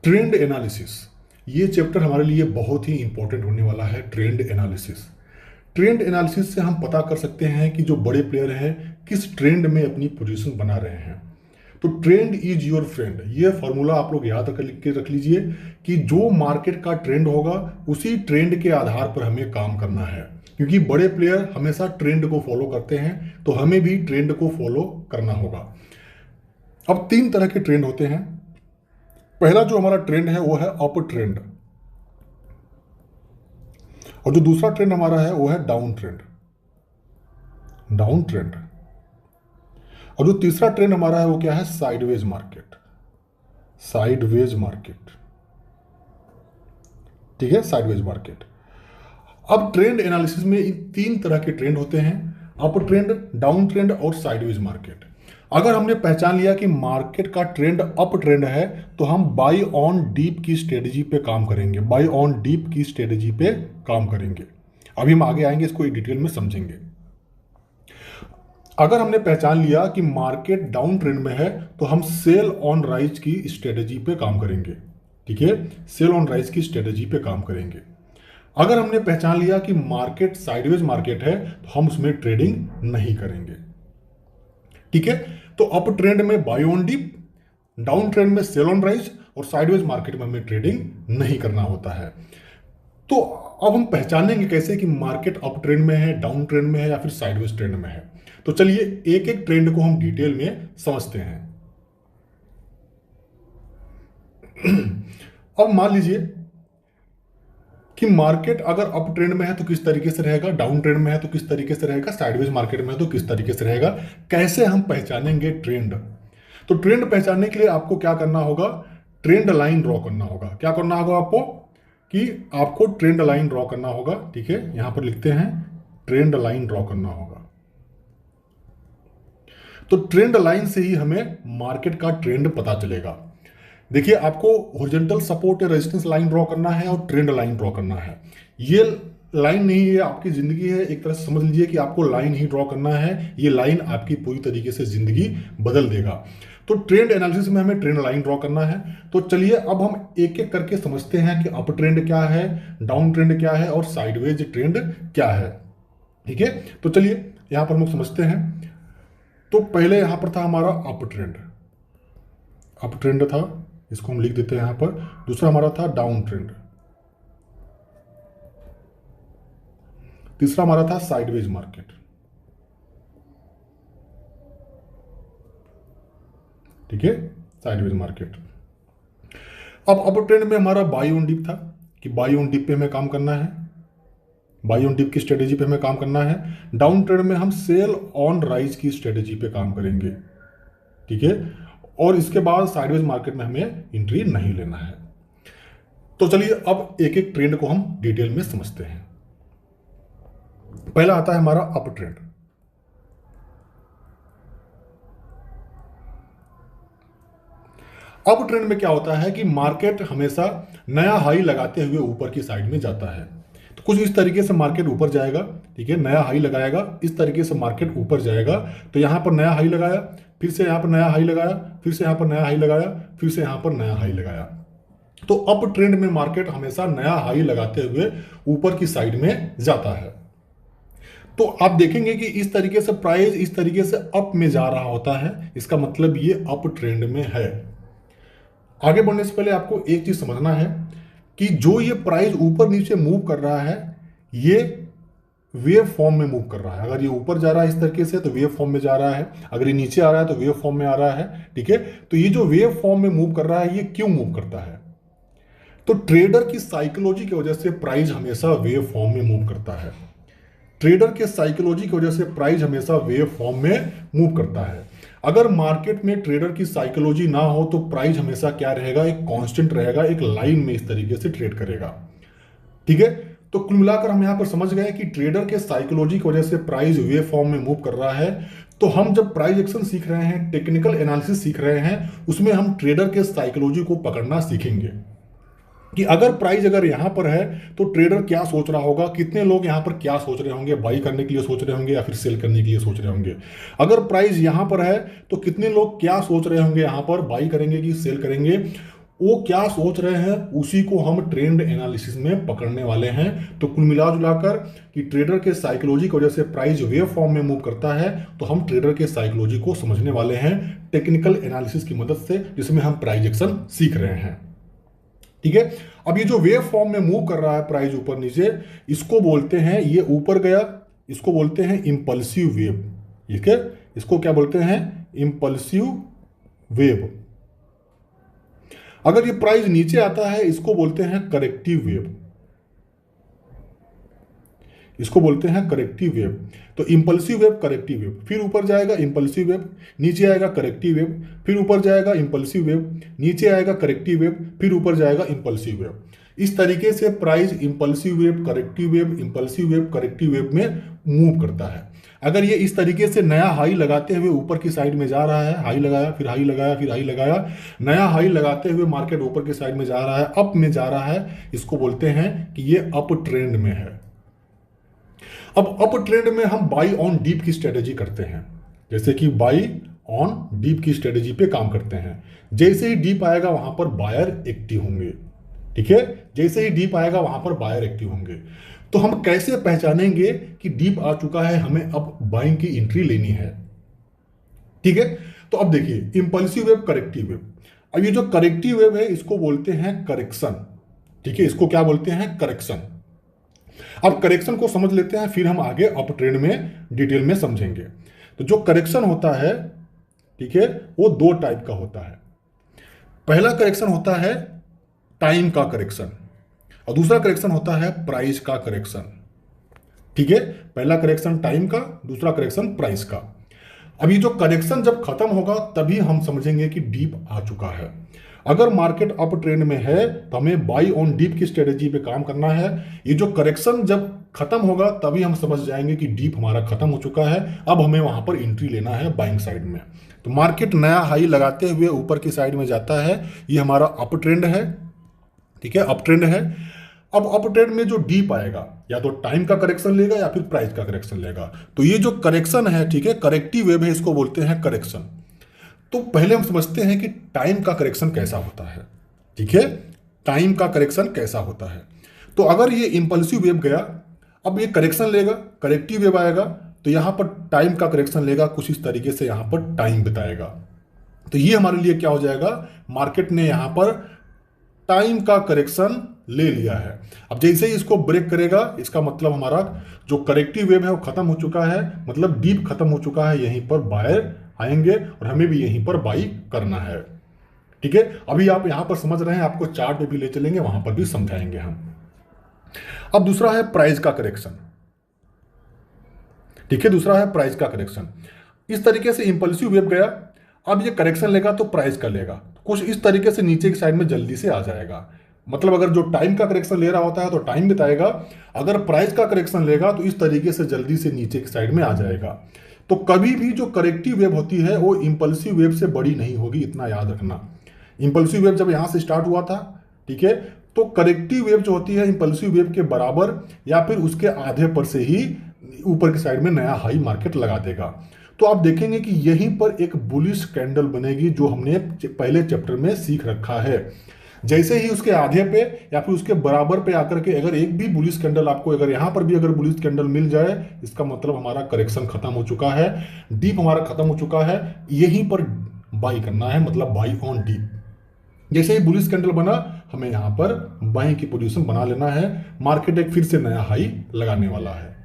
Trend analysis, ये chapter हमारे लिए बहुत ही इंपॉर्टेंट होने वाला है। ट्रेंड एनालिसिस, ट्रेंड एनालिसिस से हम पता कर सकते हैं कि जो बड़े प्लेयर हैं किस ट्रेंड में अपनी पोजीशन बना रहे हैं। तो ट्रेंड इज योर फ्रेंड, ये फॉर्मूला आप लोग याद के रख लीजिए कि जो मार्केट का ट्रेंड होगा उसी ट्रेंड के आधार पर हमें काम करना है, क्योंकि बड़े प्लेयर हमेशा ट्रेंड को फॉलो करते हैं, तो हमें भी ट्रेंड को फॉलो करना होगा। अब 3 तरह के ट्रेंड होते हैं। पहला जो हमारा ट्रेंड है वो है अप ट्रेंड, और जो दूसरा ट्रेंड हमारा है वो है डाउन ट्रेंड, डाउन ट्रेंड। और जो तीसरा ट्रेंड हमारा है वो क्या है? Sideways market, sideways market. ठीक है, साइडवेज मार्केट। अब ट्रेंड एनालिसिस में इन 3 तरह के ट्रेंड होते हैं, अप ट्रेंड, डाउन ट्रेंड और साइडवेज मार्केट। अगर हमने पहचान लिया कि मार्केट का ट्रेंड अप ट्रेंड है तो हम बाई ऑन डीप की स्ट्रेटेजी पे काम करेंगे, बाई ऑन डीप की स्ट्रेटेजी पे काम करेंगे। अभी हम आगे आएंगे, इसको डिटेल में समझेंगे। अगर हमने पहचान लिया कि मार्केट डाउन ट्रेंड में है तो हम सेल ऑन राइज की स्ट्रेटेजी पे काम करेंगे। ठीक है, सेल ऑन राइज की स्ट्रेटेजी पे काम करेंगे। अगर हमने पहचान लिया कि मार्केट साइडवेज मार्केट है तो हम उसमें ट्रेडिंग नहीं करेंगे। ठीक है, तो अप ट्रेंड में buy on dip, down trend में सेल ऑन राइज और साइडवेज मार्केट में हमें ट्रेडिंग नहीं करना होता है। तो अब हम पहचानेंगे कैसे कि मार्केट अप ट्रेंड में है, डाउन ट्रेंड में है या फिर साइडवेज ट्रेंड में है। तो चलिए एक एक ट्रेंड को हम डिटेल में समझते हैं। अब मान लीजिए कि मार्केट अगर अप ट्रेंड में है तो किस तरीके से रहेगा, डाउन ट्रेंड में है तो किस तरीके से रहेगा, साइडवेज मार्केट में है तो किस तरीके से रहेगा। कैसे हम पहचानेंगे ट्रेंड? तो ट्रेंड पहचानने के लिए आपको क्या करना होगा? ट्रेंड लाइन ड्रॉ करना होगा। क्या करना होगा आपको? कि आपको ट्रेंड लाइन ड्रॉ करना होगा। ठीक है, यहां पर लिखते हैं ट्रेंड लाइन ड्रॉ करना होगा। तो ट्रेंड लाइन से ही हमें मार्केट का ट्रेंड पता चलेगा। देखिए, आपको हॉरिजॉन्टल सपोर्ट या रेजिस्टेंस लाइन ड्रॉ करना है और ट्रेंड लाइन ड्रॉ करना है। ये लाइन नहीं है, आपकी जिंदगी है। एक तरह से समझ लीजिए कि आपको लाइन ही ड्रॉ करना है। ये लाइन आपकी पूरी तरीके से जिंदगी बदल देगा। तो ट्रेंड एनालिसिस में हमें ट्रेंड लाइन ड्रॉ करना है। तो चलिए अब हम एक एक करके समझते हैं कि अप ट्रेंड क्या है, डाउन ट्रेंड क्या है और साइडवेज ट्रेंड क्या है। ठीक है, तो चलिए यहां पर हम समझते हैं। तो पहले यहां पर था हमारा अप ट्रेंड, अप ट्रेंड था, इसको हम लिख देते हैं यहां पर। दूसरा हमारा था डाउन ट्रेंड, तीसरा हमारा था साइडवेज मार्केट। ठीक है, साइडवेज मार्केट। अब अप ट्रेंड में हमारा बाई ऑन डिप था कि बाई ऑन डिप पे हमें काम करना है, बाई ऑन डिप की स्ट्रेटेजी पे हमें काम करना है। डाउन ट्रेंड में हम सेल ऑन राइज की स्ट्रेटेजी पे काम करेंगे। ठीक है, और इसके बाद साइडवेज मार्केट में हमें एंट्री नहीं लेना है। तो चलिए अब एक एक ट्रेंड को हम डिटेल में समझते हैं। पहला आता है हमारा अप ट्रेंड। अप ट्रेंड में क्या होता है कि मार्केट हमेशा नया हाई लगाते हुए ऊपर की साइड में जाता है। तो कुछ इस तरीके से मार्केट ऊपर जाएगा। ठीक है, नया हाई लगाएगा, इस तरीके से मार्केट ऊपर जाएगा। तो यहां पर नया हाई लगाया, फिर से यहां पर नया हाई लगाया, फिर से यहां पर नया हाई लगाया, फिर से यहां पर नया हाई लगाया। तो अप ट्रेंड में मार्केट हमेशा नया हाई लगाते हुए ऊपर की साइड में जाता है। तो आप देखेंगे कि इस तरीके से प्राइस इस तरीके से अप में जा रहा होता है, इसका मतलब ये अप ट्रेंड में है। आगे बढ़ने से पहले आपको एक चीज समझना है कि जो ये प्राइस ऊपर नीचे मूव कर रहा है, ये वेव फॉर्म में मूव कर रहा है। अगर ये ऊपर जा रहा है इस तरीके से तो वेव फॉर्म में जा रहा है, अगर ये नीचे आ रहा है तो वेव फॉर्म में आ रहा है। ठीक है, तो ये जो वेव फॉर्म में मूव कर रहा है, ये क्यों मूव करता है? तो ट्रेडर की साइकोलॉजी की वजह से प्राइस हमेशा वेव फॉर्म में मूव करता है। ट्रेडर के साइकोलॉजी की वजह से प्राइस हमेशा वेव फॉर्म में मूव करता है। अगर मार्केट में ट्रेडर की साइकोलॉजी ना हो तो प्राइस हमेशा क्या रहेगा? एक कांस्टेंट रहेगा, एक लाइन में इस तरीके से ट्रेड करेगा। ठीक है, तो कुल मिलाकर हम यहां पर समझ गए कि ट्रेडर के साइकोलॉजी की वजह से प्राइस वेव फॉर्म में मूव कर रहा है। तो हम जब प्राइस एक्शन सीख रहे हैं, टेक्निकल एनालिसिस सीख रहे हैं, उसमें हम ट्रेडर के साइकोलॉजी को पकड़ना सीखेंगे कि अगर प्राइस अगर यहां पर है तो ट्रेडर क्या सोच रहा होगा, कितने लोग यहां पर क्या सोच रहे होंगे, बाई करने के लिए सोच रहे होंगे या फिर सेल करने के लिए सोच रहे होंगे। अगर प्राइस यहां पर है तो कितने लोग क्या सोच रहे होंगे, यहां पर बाई करेंगे कि सेल करेंगे। वो क्या सोच रहे हैं उसी को हम ट्रेंड एनालिसिस में पकड़ने वाले हैं। तो कुल मिला जुलाकर कि ट्रेडर के साइकोलॉजी की वजह से प्राइस वेव फॉर्म में मूव करता है, तो हम ट्रेडर के साइकोलॉजी को समझने वाले हैं टेक्निकल एनालिसिस की मदद से, जिसमें हम प्राइस एक्शन सीख रहे हैं। ठीक है, अब ये जो वेव फॉर्म में मूव कर रहा है प्राइस ऊपर नीचे, इसको बोलते हैं, ये ऊपर गया, इसको बोलते हैं इंपल्सिव वेव। ठीक है, इसको क्या बोलते हैं? Impulsive wave. अगर ये प्राइस नीचे आता है, इसको बोलते हैं करेक्टिव वेव। इसको बोलते हैं करेक्टिव वेव। तो इंपल्सिव वेव, करेक्टिव वेव, फिर ऊपर जाएगा इंपल्सिव वेव, नीचे आएगा करेक्टिव वेव, फिर ऊपर जाएगा इंपल्सिव वेव, नीचे आएगा करेक्टिव वेव, फिर ऊपर जाएगा इंपल्सिव वेव। इस तरीके से price impulsive wave, corrective wave, impulsive wave, corrective wave में मूव करता है। अगर ये इस तरीके से नया हाई लगाते हुए ऊपर की साइड में जा रहा है, हाई लगाया, फिर हाई लगाया, फिर हाई लगाया, नया हाई लगाते हुए मार्केट ऊपर की साइड में जा रहा है, अप में जा रहा है, इसको बोलते हैं कि ये अप ट्रेंड में है। अब अप ट्रेंड में हम बाई ऑन डीप की स्ट्रेटेजी करते हैं, जैसे कि बाई ऑन डीप की स्ट्रेटेजी पे काम करते हैं। जैसे ही डीप आएगा वहां पर बायर एक्टिव होंगे। ठीक है, जैसे ही डीप आएगा वहां पर बायर एक्टिव होंगे। तो हम कैसे पहचानेंगे कि डीप आ चुका है, हमें अब बाइंग की एंट्री लेनी है? ठीक है, तो अब देखिए इंपल्सिव वेव, करेक्टिव वेव। अब ये जो करेक्टिव वेव है इसको बोलते हैं करेक्शन। ठीक है, इसको क्या बोलते हैं? करेक्शन। अब करेक्शन को समझ लेते हैं, फिर हम आगे अप ट्रेंड में डिटेल में समझेंगे। तो जो करेक्शन होता है, ठीक है, वो दो टाइप का होता है। पहला करेक्शन होता है टाइम का करेक्शन, और दूसरा करेक्शन होता है प्राइस का करेक्शन। ठीक है, पहला करेक्शन टाइम का, दूसरा करेक्शन प्राइस का। अभी जो करेक्शन जब खत्म होगा तभी हम समझेंगे कि डीप आ चुका है। अगर मार्केट अप ट्रेंड में है तो हमें बाई ऑन डीप की स्ट्रेटेजी पे काम करना है। ये जो करेक्शन जब खत्म होगा तभी हम समझ जाएंगे कि डीप हमारा खत्म हो चुका है, अब हमें वहां पर एंट्री लेना है बाइंग साइड में। तो मार्केट नया हाई लगाते हुए ऊपर की साइड में जाता है, ये हमारा अप ट्रेंड है। ठीक है, अप ट्रेंड है। अब अप ट्रेंड में जो डीप आएगा, या तो टाइम का करेक्शन लेगा या फिर प्राइस का करेक्शन लेगा। तो ये जो करेक्शन है, ठीक है, करेक्टिव वेव है, इसको बोलते हैं करेक्शन। तो पहले हम समझते हैं कि टाइम का करेक्शन कैसा होता है। ठीक है, टाइम का करेक्शन कैसा होता है। तो अगर ये इंपल्सिव वेव गया, अब ये करेक्शन लेगा, करेक्टिव वेव आएगा, तो यहां पर टाइम का करेक्शन लेगा, कुछ इस तरीके से यहां पर टाइम बिताएगा। तो ये हमारे लिए क्या हो जाएगा? मार्केट ने यहां पर टाइम का करेक्शन ले लिया है। अब जैसे ही इसको ब्रेक करेगा, इसका मतलब हमारा जो करेक्टिव वेव है वो खत्म हो चुका है, मतलब डीप खत्म हो चुका है। यहीं पर बायर आएंगे और हमें भी यहीं पर बाई करना है। ठीक है, अभी आप यहां पर समझ रहे हैं, आपको चार्ट पे भी ले चलेंगे, वहां पर भी समझाएंगे हम। अब दूसरा है प्राइस का करेक्शन। ठीक है, दूसरा है प्राइस का करेक्शन। इस तरीके से इंपल्सिव वेव गया, अब ये करेक्शन लेगा तो प्राइस का लेगा, कुछ इस तरीके से नीचे की साइड में जल्दी से आ जाएगा। मतलब अगर जो टाइम का करेक्शन ले रहा होता है तो टाइम बिताएगा, अगर प्राइस का करेक्शन लेगा तो इस तरीके से जल्दी से नीचे की साइड में आ जाएगा। तो कभी भी जो करेक्टिव वेव होती है वो इंपल्सिव वेव से बड़ी नहीं होगी, इतना याद रखना। इंपल्सिव वेव जब यहां से स्टार्ट हुआ था, ठीक है, तो करेक्टिव वेव जो होती है इंपल्सिव वेव के बराबर या फिर उसके आधे पर से ही ऊपर की साइड में नया हाई मार्केट लगा देगा। तो आप देखेंगे कि यहीं पर एक बुलिश कैंडल बनेगी, जो हमने पहले चैप्टर में सीख रखा है। जैसे ही उसके आधे पे या फिर उसके बराबर पे आकर के अगर एक भी बुलिश कैंडल आपको, अगर यहां पर भी अगर बुलिश कैंडल मिल जाए, इसका मतलब हमारा करेक्शन खत्म हो चुका है, डीप हमारा खत्म हो चुका है। यहीं पर बाई करना है, मतलब बाई ऑन डीप। जैसे ही बुलिश कैंडल बना, हमें यहां पर बाई की पोजीशन बना लेना है। मार्केट एक फिर से नया हाई लगाने वाला है।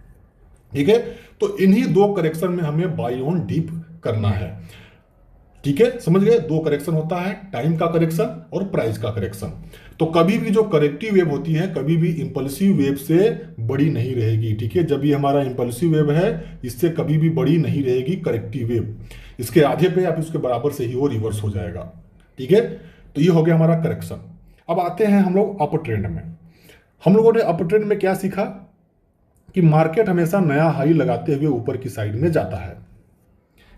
ठीक है, तो इन्हीं दो करेक्शन में हमें बाई ऑन डीप करना है। ठीक है, समझ गए? दो करेक्शन होता है, टाइम का करेक्शन और प्राइस का करेक्शन। तो कभी भी जो करेक्टिव वेव होती है कभी भी इंपल्सिव वेव से बड़ी नहीं रहेगी। ठीक है, जब ये हमारा इंपल्सिव वेव है, इससे कभी भी बड़ी नहीं रहेगी करेक्टिव वेव। इसके आधे पे या फिर उसके बराबर से ही वो रिवर्स हो जाएगा। ठीक है, तो ये हो गया हमारा करेक्शन। अब आते हैं हम लोग अप ट्रेंड में। हम लोगों ने अप ट्रेंड में क्या सीखा कि मार्केट हमेशा नया हाई लगाते हुए ऊपर की साइड में जाता है।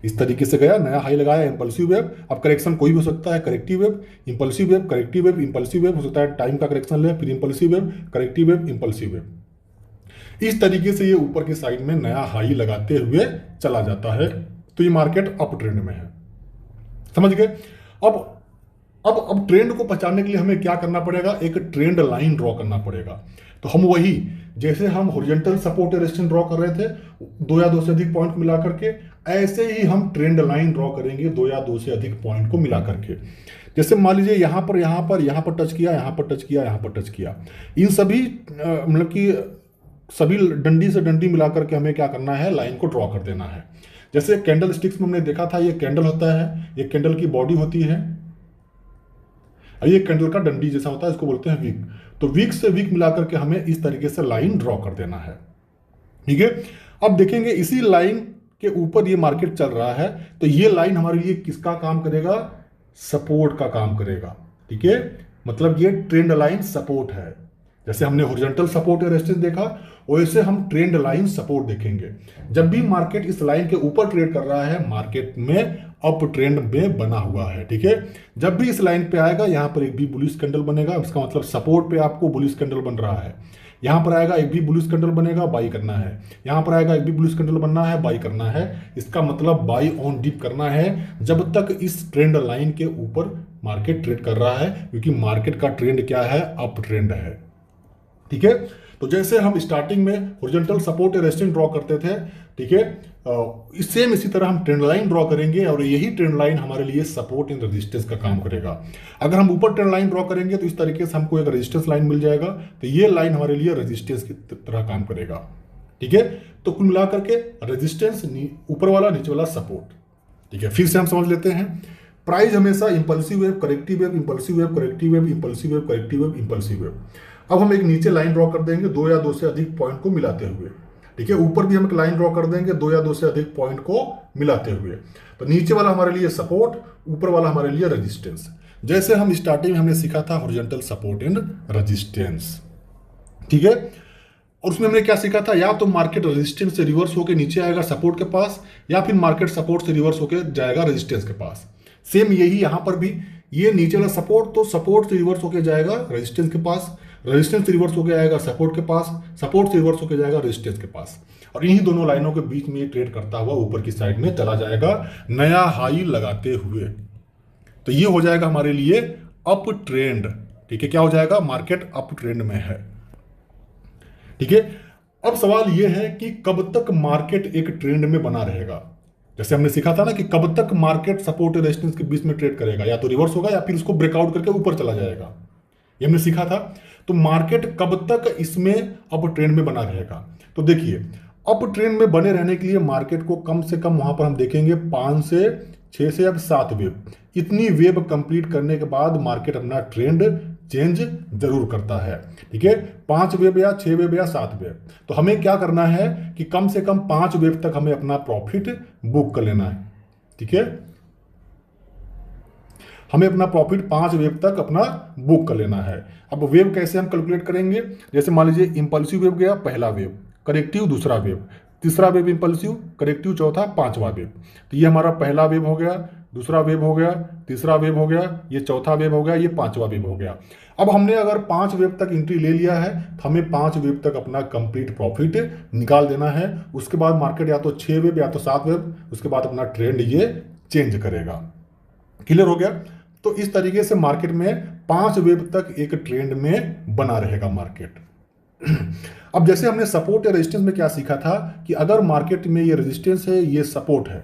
इस तरीके से गया, नया हाई लगाया, इंपल्सिव वेव। अब करेक्शन कोई भी हो सकता है, corrective wave, impulsive wave, corrective wave, impulsive wave हो सकता है, टाइम का करेक्शन ले, फिर impulsive wave, corrective wave, impulsive wave. इस तरीके से ये ऊपर की साइड में नया हाई लगाते हुए चला जाता है। तो ये मार्केट अप ट्रेंड में है। समझ गए? अब अब ट्रेंड को पहचानने के लिए हमें क्या करना पड़ेगा, एक ट्रेंड लाइन ड्रॉ करना पड़ेगा। तो हम वही, जैसे हम हॉरिजॉन्टल सपोर्ट या रेजिस्टेंस ड्रॉ कर रहे थे 2 या 2 से अधिक पॉइंट मिला करके, ऐसे ही हम ट्रेंड लाइन ड्रॉ करेंगे 2 या 2 से अधिक पॉइंट को मिला करके। जैसे मान लीजिए यहाँ पर टच किया, यहाँ पर टच किया, यहाँ पर टच किया, इन सभी मतलब कि सभी डंडी से डंडी मिला करके हमें क्या करना है, लाइन को ड्रॉ कर देना है। जैसे कैंडल स्टिक्स में हमने देखा था, ये कैंडल होता है, ये कैंडल की बॉडी होती है, और ये कैंडल का डंडी जैसा होता है, इसको बोलते हैं वीक। तो वीक से वीक मिलाकर के हमें इस तरीके से लाइन ड्रॉ कर देना है, ठीक है। अब देखेंगे इसी लाइन के ऊपर ये मार्केट चल रहा है, तो ये लाइन हमारे लिए किसका काम करेगा, सपोर्ट का काम करेगा, ठीक है। मतलब ये ट्रेंड लाइन सपोर्ट है। जैसे हमने हॉरिजॉन्टल सपोर्ट या रेजिस्टेंस देखा, वैसे हम ट्रेंड लाइन सपोर्ट देखेंगे। जब भी मार्केट इस लाइन के ऊपर ट्रेड कर रहा है, मार्केट में अप ट्रेंड में बना हुआ है, ठीक है। जब भी इस लाइन पे आएगा, यहां पर एक भी बुलिश कैंडल बनेगा, इसका मतलब सपोर्ट पे आपको बुलिश कैंडल बन रहा है। यहां पर आएगा एक भी बुलिश कैंडल बनेगा, बाई करना है। यहां पर आएगा एक भी बुलिश कैंडल बनना है, बाई करना है। इसका मतलब बाई ऑन डिप करना है जब तक इस ट्रेंड लाइन के ऊपर मार्केट ट्रेड कर रहा है, क्योंकि मार्केट का ट्रेंड क्या है, अप ट्रेंड है, ठीक है। तो जैसे हम स्टार्टिंग में हॉरिजॉन्टल सपोर्ट या रेजिस्टेंस ड्रॉ करते थे, ठीक है, सेम इसी तरह हम ट्रेंड लाइन ड्रॉ करेंगे, और यही ट्रेंड लाइन हमारे लिए सपोर्ट एंड रेजिस्टेंस का काम करेगा। अगर हम ऊपर ट्रेंड लाइन ड्रॉ करेंगे तो इस तरीके से हमको एक रेजिस्टेंस लाइन मिल जाएगा, तो ये लाइन हमारे लिए रेजिस्टेंस की तरह काम करेगा, ठीक है। तो कुल मिलाकर के रेजिस्टेंस ऊपर वाला, नीचे वाला सपोर्ट, ठीक है। फिर से हम समझ लेते हैं, प्राइस हमेशा impulsive wave, corrective wave, impulsive wave, corrective wave, impulsive wave, corrective wave, impulsive wave. अब हम एक नीचे लाइन ड्रॉ कर देंगे 2 या 2 से अधिक पॉइंट को मिलाते हुए, ठीक है। ऊपर भी हम एक लाइन ड्रॉ कर देंगे 2 या 2 से अधिक पॉइंट को मिलाते हुए। तो नीचे वाला हमारे लिए सपोर्ट, ऊपर वाला हमारे लिए रेजिस्टेंस। जैसे हम स्टार्टिंग में हमने सीखा था हॉरिजॉन्टल सपोर्ट एंड रेजिस्टेंस, ठीक है। और उसमें हमने क्या सीखा था, या तो मार्केट रेजिस्टेंस से रिवर्स होकर नीचे आएगा सपोर्ट के पास, या फिर मार्केट सपोर्ट से रिवर्स होकर जाएगा रेजिस्टेंस के पास। सेम यही यहां पर भी, ये नीचे वाला सपोर्ट तो सपोर्ट से रिवर्स होकर जाएगा रेजिस्टेंस के पास, रेजिस्टेंस से रिवर्स होकर आएगा सपोर्ट के पास, सपोर्ट से रिवर्स होकर जाएगा रेजिस्टेंस के पास, और इन्हीं दोनों लाइनों के बीच में ट्रेड करता हुआ ऊपर की साइड में चला जाएगा नया हाई लगाते हुए। तो ये हो जाएगा हमारे लिए अप ट्रेंड, ठीक है। क्या हो जाएगा, मार्केट अप ट्रेंड में है, ठीक है। अब सवाल यह है कि कब तक मार्केट एक ट्रेंड में बना रहेगा। जैसे हमने सीखा था ना कि कब तक मार्केट सपोर्ट और रेजिस्टेंस के बीच में ट्रेड करेगा, या तो रिवर्स होगा या फिर उसको ब्रेकआउट करके ऊपर चला जाएगा, ये हमने सीखा था। तो मार्केट कब तक इसमें अप ट्रेंड में बना रहेगा, तो देखिए अप ट्रेंड में बने रहने के लिए मार्केट को कम से कम वहां पर हम देखेंगे 5 से 6 से अब 7 वेव, इतनी वेव कंप्लीट करने के बाद मार्केट अपना ट्रेंड चेंज जरूर करता है, ठीक है। 5 वेव या 6 वेव या 7 वेव। तो हमें क्या करना है कि कम से कम 5 वेव तक हमें अपना प्रॉफिट बुक कर लेना है, ठीक है। हमें अपना प्रॉफिट 5 वेव तक अपना बुक कर लेना है। अब वेव कैसे हम कैलकुलेट करेंगे, जैसे मान लीजिए इंपल्सिव वेव गया पहला वेव, करेक्टिव दूसरा वेव, तीसरा वेव इंपल्सिव, करेक्टिव चौथा, पांचवा वेव। तो ये हमारा पहला वेव हो गया, दूसरा वेव हो गया, तीसरा वेव हो गया, ये चौथा वेव हो गया, ये पांचवा वेव हो गया। अब हमने अगर 5 वेव तक एंट्री ले लिया है तो हमें 5 वेव तक अपना कंप्लीट प्रॉफिट निकाल देना है। उसके बाद मार्केट या तो 6 वेव या तो 7 वेव, उसके बाद अपना ट्रेंड ये चेंज करेगा। क्लियर हो गया। तो इस तरीके से मार्केट में 5 वेव तक एक ट्रेंड में बना रहेगा मार्केट। अब जैसे हमने सपोर्ट या रेजिस्टेंस में क्या सीखा था कि अगर मार्केट में ये रेजिस्टेंस है, ये सपोर्ट है,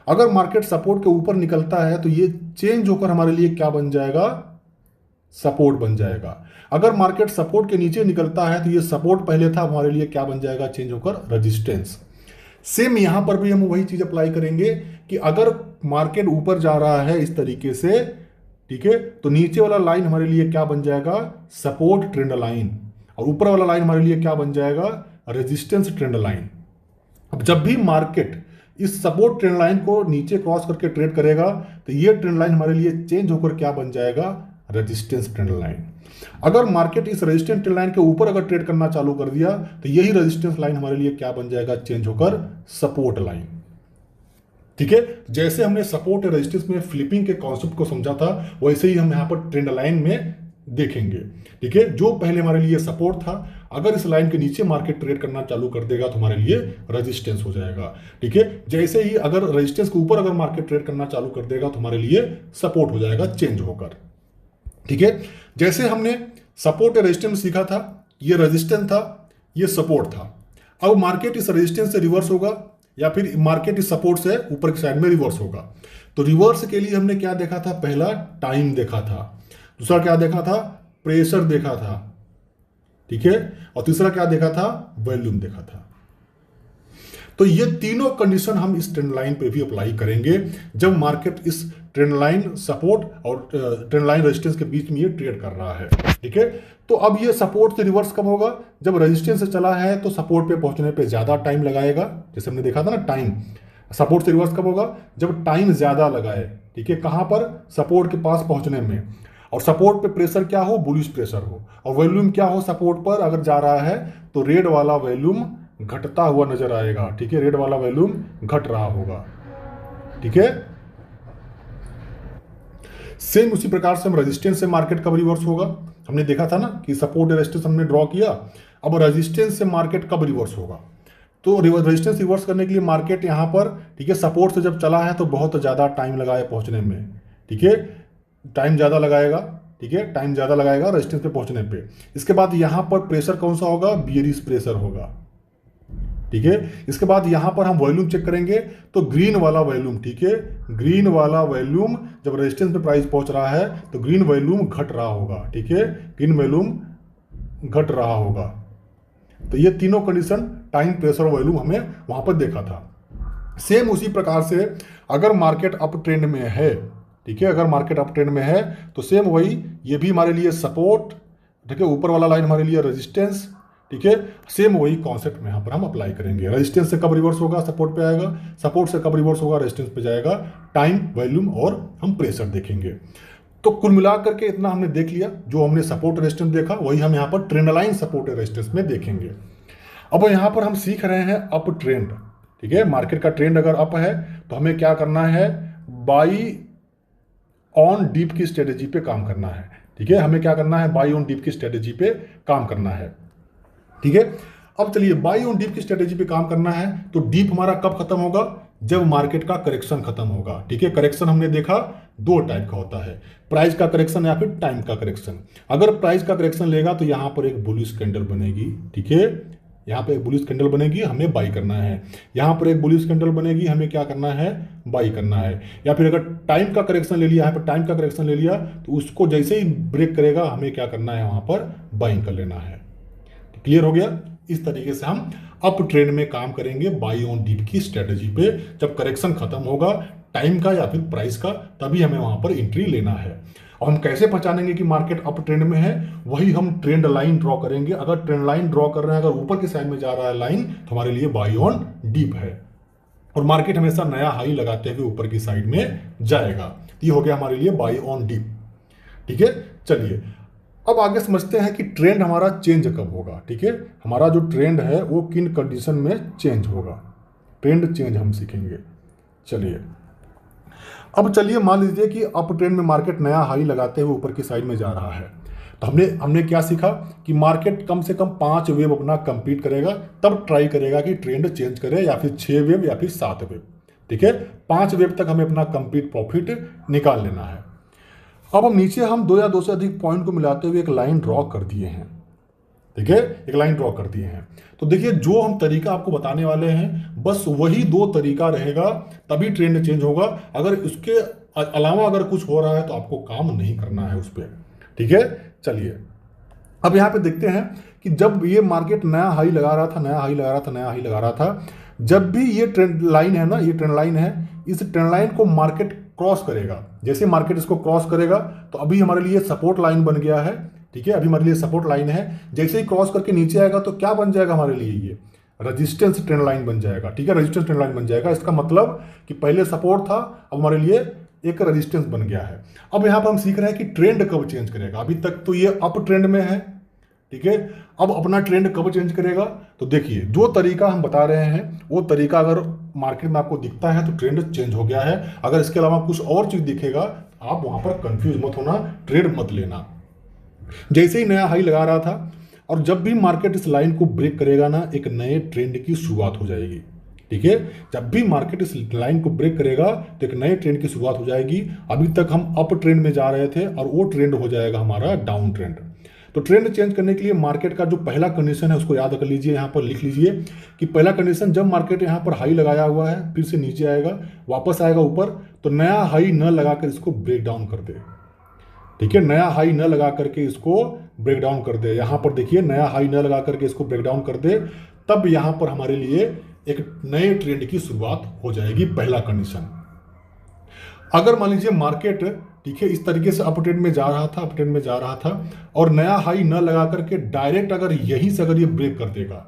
अगर मार्केट सपोर्ट के ऊपर निकलता है तो ये चेंज होकर हमारे लिए क्या बन जाएगा, सपोर्ट बन जाएगा। अगर मार्केट सपोर्ट के नीचे निकलता है तो ये सपोर्ट पहले था, हमारे लिए क्या बन जाएगा, चेंज होकर रेजिस्टेंस। सेम यहां पर भी हम वही चीज अप्लाई करेंगे कि अगर मार्केट ऊपर जा रहा है इस तरीके से, ठीक है, तो नीचे वाला लाइन हमारे लिए क्या बन जाएगा, सपोर्ट ट्रेंड लाइन, और ऊपर वाला लाइन हमारे लिए क्या बन जाएगा, रेजिस्टेंस ट्रेंड लाइन। अब जब भी मार्केट इस सपोर्ट ट्रेंड लाइन को नीचे क्रॉस करके ट्रेड करेगा तो ये ट्रेंड लाइन हमारे लिए चेंज होकर क्या बन जाएगा, रेजिस्टेंस ट्रेंड लाइन। अगर मार्केट इस रेजिस्टेंस ट्रेंड लाइन के ऊपर अगर ट्रेड करना चालू कर दिया तो यही रेजिस्टेंस लाइन हमारे लिए क्या बन जाएगा, चेंज होकर सपोर्ट लाइन। ठीक है, जैसे हमने सपोर्ट और रेजिस्टेंस में फ्लिपिंग के कॉन्सेप्ट को समझा था वैसे ही हम यहां पर ट्रेंड लाइन में देखेंगे। ठीक है, जो पहले हमारे लिए सपोर्ट था, अगर इस लाइन के नीचे मार्केट ट्रेड करना चालू कर देगा तो हमारे लिए रेजिस्टेंस हो जाएगा। ठीक है, जैसे ही अगर रेजिस्टेंस के ऊपर अगर मार्केट ट्रेड करना चालू कर देगा तो हमारे लिए सपोर्ट हो जाएगा चेंज होकर। ठीक है, जैसे हमने सपोर्ट या रेजिस्टेंस सीखा था, ये रेजिस्टेंस था, ये सपोर्ट था। अब मार्केट इस रेजिस्टेंस से रिवर्स होगा या फिर मार्केट इस सपोर्ट से ऊपर की साइड में रिवर्स होगा। तो रिवर्स के लिए हमने क्या देखा था, पहला टाइम देखा था, दूसरा क्या देखा था, प्रेशर देखा था, ठीक है, और तीसरा क्या देखा था, वॉल्यूम देखा था। तो ये तीनों कंडीशन हम इस ट्रेंड लाइन पे भी अप्लाई करेंगे जब मार्केट इस ट्रेंड लाइन सपोर्ट और ट्रेंड लाइन रेजिस्टेंस के बीच में ये ट्रेड कर रहा है, ठीक है। तो अब ये सपोर्ट से रिवर्स कब होगा, जब रेजिस्टेंस से चला है तो सपोर्ट पे पहुंचने पे ज्यादा टाइम लगाएगा, जैसे हमने देखा था ना टाइम। सपोर्ट से रिवर्स कब होगा, जब टाइम ज्यादा लगाए, ठीक है, कहां पर, सपोर्ट के पास पहुंचने में। और सपोर्ट पे प्रेशर क्या हो, बुलिश प्रेशर हो, और वॉल्यूम क्या हो, सपोर्ट पर अगर जा रहा है तो रेड वाला वॉल्यूम घटता हुआ नजर आएगा, ठीक है, रेड वाला वॉल्यूम घट रहा होगा, ठीक है। सेम उसी प्रकार से हम रेजिस्टेंस से मार्केट कब रिवर्स होगा, हमने देखा था ना कि सपोर्ट रेजिस्टेंस हमने ड्रॉ किया। अब रेजिस्टेंस से मार्केट कब रिवर्स होगा, तो रेजिस्टेंस रिवर्स करने के लिए मार्केट यहां पर, ठीक है, सपोर्ट से जब चला है तो बहुत ज़्यादा टाइम लगाया पहुंचने में, ठीक है, टाइम ज़्यादा लगाएगा, ठीक है, टाइम ज़्यादा लगाएगा रेजिस्टेंस पे पहुंचने पे। इसके बाद यहां पर प्रेशर कौन सा होगा, बियरिश प्रेशर होगा, ठीक है। इसके बाद यहां पर हम वॉल्यूम चेक करेंगे तो ग्रीन वाला वॉल्यूम, ठीक है, ग्रीन वाला वॉल्यूम जब रेजिस्टेंस पे प्राइस पहुंच रहा है तो ग्रीन वॉल्यूम घट रहा होगा, ठीक है, ग्रीन वॉल्यूम घट रहा होगा। तो ये तीनों कंडीशन टाइम, प्रेशर और वॉल्यूम हमने वहां पर देखा था। सेम उसी प्रकार से अगर मार्केट अप ट्रेंड में है, ठीक है, अगर मार्केट अप ट्रेंड में है तो सेम वही, ये भी हमारे लिए सपोर्ट, ठीक है, ऊपर वाला लाइन हमारे लिए रेजिस्टेंस, ठीक है, सेम वही कॉन्सेप्ट में यहां पर हम अप्लाई करेंगे। रेजिस्टेंस से कब रिवर्स होगा, सपोर्ट पे आएगा, सपोर्ट से कब रिवर्स होगा, रेजिस्टेंस पे जाएगा, टाइम, वॉल्यूम और हम प्रेशर देखेंगे। तो कुल मिलाकर के इतना हमने देख लिया, जो हमने सपोर्ट रेजिस्टेंस देखा वही हम यहाँ पर ट्रेंड लाइन सपोर्ट रेजिस्टेंस में देखेंगे। अब यहाँ पर हम सीख रहे हैं अप ट्रेंड, ठीक है, मार्केट का ट्रेंड अगर अप है तो हमें क्या करना है, बाई ऑन डीप की स्ट्रेटेजी पे काम करना है, ठीक है, हमें क्या करना है, बाई ऑन डीप की स्ट्रेटेजी पे काम करना है, ठीक है। अब चलिए बाई ऑन डीप की स्ट्रेटेजी पे काम करना है तो डीप हमारा कब खत्म होगा, जब मार्केट का करेक्शन खत्म होगा, ठीक है। करेक्शन हमने देखा दो टाइप का होता है, प्राइस का करेक्शन या फिर टाइम का करेक्शन। अगर प्राइस का करेक्शन लेगा तो यहां पर एक बुलिश कैंडल बनेगी, ठीक है, यहां पर एक बुलिश कैंडल बनेगी, हमें बाई करना है। यहां पर एक बुलिश कैंडल बनेगी, हमें क्या करना है, बाई करना है। या फिर अगर टाइम का करेक्शन ले लिया, यहां पर टाइम का करेक्शन ले लिया तो उसको जैसे ही ब्रेक करेगा हमें क्या करना है, वहां पर बाइंग कर लेना है। क्लियर हो गया। इस तरीके से हम अप ट्रेंड में काम करेंगे बाई ऑन डीप की स्ट्रेटेजी पे। जब करेक्शन खत्म होगा टाइम का या फिर प्राइस का, तभी हमें वहां पर एंट्री लेना है। और हम कैसे पहचानेंगे कि मार्केट अप ट्रेंड में है, वही हम ट्रेंड लाइन ड्रॉ करेंगे। अगर ट्रेंड लाइन ड्रॉ कर रहे हैं, अगर ऊपर की साइड में जा रहा है लाइन, तो हमारे लिए बाई ऑन डीप है और मार्केट हमेशा नया हाई लगाते हुए ऊपर की साइड में जाएगा। ये हो गया हमारे लिए बाई ऑन डीप, ठीक है। चलिए अब आगे समझते हैं कि ट्रेंड हमारा चेंज कब होगा, ठीक है, हमारा जो ट्रेंड है वो किन कंडीशन में चेंज होगा, ट्रेंड चेंज हम सीखेंगे। चलिए अब चलिए मान लीजिए कि अप ट्रेंड में मार्केट नया हाई लगाते हुए ऊपर की साइड में जा रहा है, तो हमने क्या सीखा कि मार्केट कम से कम 5 वेव अपना कंप्लीट करेगा, तब ट्राई करेगा कि ट्रेंड चेंज करे, या फिर 6 वेव या फिर 7 वेव, ठीक है, 5 वेव तक हमें अपना कंप्लीट प्रॉफिट निकाल लेना है। अब हम नीचे हम 2 या 2 से अधिक पॉइंट को मिलाते हुए एक लाइन ड्रॉ कर दिए हैं, ठीक है, एक लाइन ड्रॉ कर दिए हैं। तो देखिए जो हम तरीका आपको बताने वाले हैं बस वही 2 तरीका रहेगा, तभी ट्रेंड चेंज होगा। अगर उसके अलावा अगर कुछ हो रहा है तो आपको काम नहीं करना है उस पर, ठीक है। चलिए अब यहाँ पे देखते हैं कि जब ये मार्केट नया हाई लगा रहा था, नया हाई लगा रहा था, नया हाई लगा रहा था, जब भी ये ट्रेंड लाइन है ना, ये ट्रेंड लाइन है, इस ट्रेंड लाइन को मार्केट क्रॉस करेगा। जैसे मार्केट इसको क्रॉस करेगा तो अभी हमारे लिए सपोर्ट लाइन बन गया है, ठीक है, अभी हमारे लिए सपोर्ट लाइन है। जैसे ही क्रॉस करके नीचे आएगा तो क्या बन जाएगा हमारे लिए, ये रेजिस्टेंस ट्रेंड लाइन बन जाएगा, ठीक है, रेजिस्टेंस ट्रेंड लाइन बन जाएगा। इसका मतलब कि पहले सपोर्ट था, अब हमारे लिए एक रेजिस्टेंस बन गया है। अब यहां पर हम सीख रहे हैं कि ट्रेंड कब चेंज करेगा। अभी तक तो ये अप ट्रेंड में है, ठीक है, अब अपना ट्रेंड कब चेंज करेगा। तो देखिए जो तरीका हम बता रहे हैं वो तरीका अगर मार्केट में आपको दिखता है तो ट्रेंड चेंज हो गया है। अगर इसके अलावा कुछ और चीज दिखेगा आप वहां पर कंफ्यूज मत होना, ट्रेड मत लेना। जैसे ही नया हाई लगा रहा था और जब भी मार्केट इस लाइन को ब्रेक करेगा ना, एक नए ट्रेंड की शुरुआत हो जाएगी, ठीक है, जब भी मार्केट इस लाइन को ब्रेक करेगा तो एक नए ट्रेंड की शुरुआत हो जाएगी। अभी तक हम अप ट्रेंड में जा रहे थे और वो ट्रेंड हो जाएगा हमारा डाउन ट्रेंड। तो ट्रेंड चेंज करने के लिए मार्केट का जो पहला कंडीशन है उसको याद कर लीजिए, यहाँ पर लिख लीजिए कि पहला कंडीशन, जब मार्केट यहाँ पर हाई लगाया हुआ है फिर से नीचे आएगा, वापस आएगा ऊपर, तो नया हाई न लगाकर इसको ब्रेक डाउन कर दे। ठीक है, नया हाई न लगा करके इसको ब्रेक डाउन कर दे। यहाँ पर देखिए, नया हाई न लगा करके इसको ब्रेक डाउन कर दे, तब यहाँ पर हमारे लिए एक नए ट्रेंड की शुरुआत हो जाएगी, पहला कंडीशन। अगर मान लीजिए मार्केट, ठीक है, इस तरीके से अप ट्रेंड में जा रहा था, अप ट्रेंड में जा रहा था और नया हाई न लगा करके डायरेक्ट अगर यहीं से अगर ये ब्रेक कर देगा,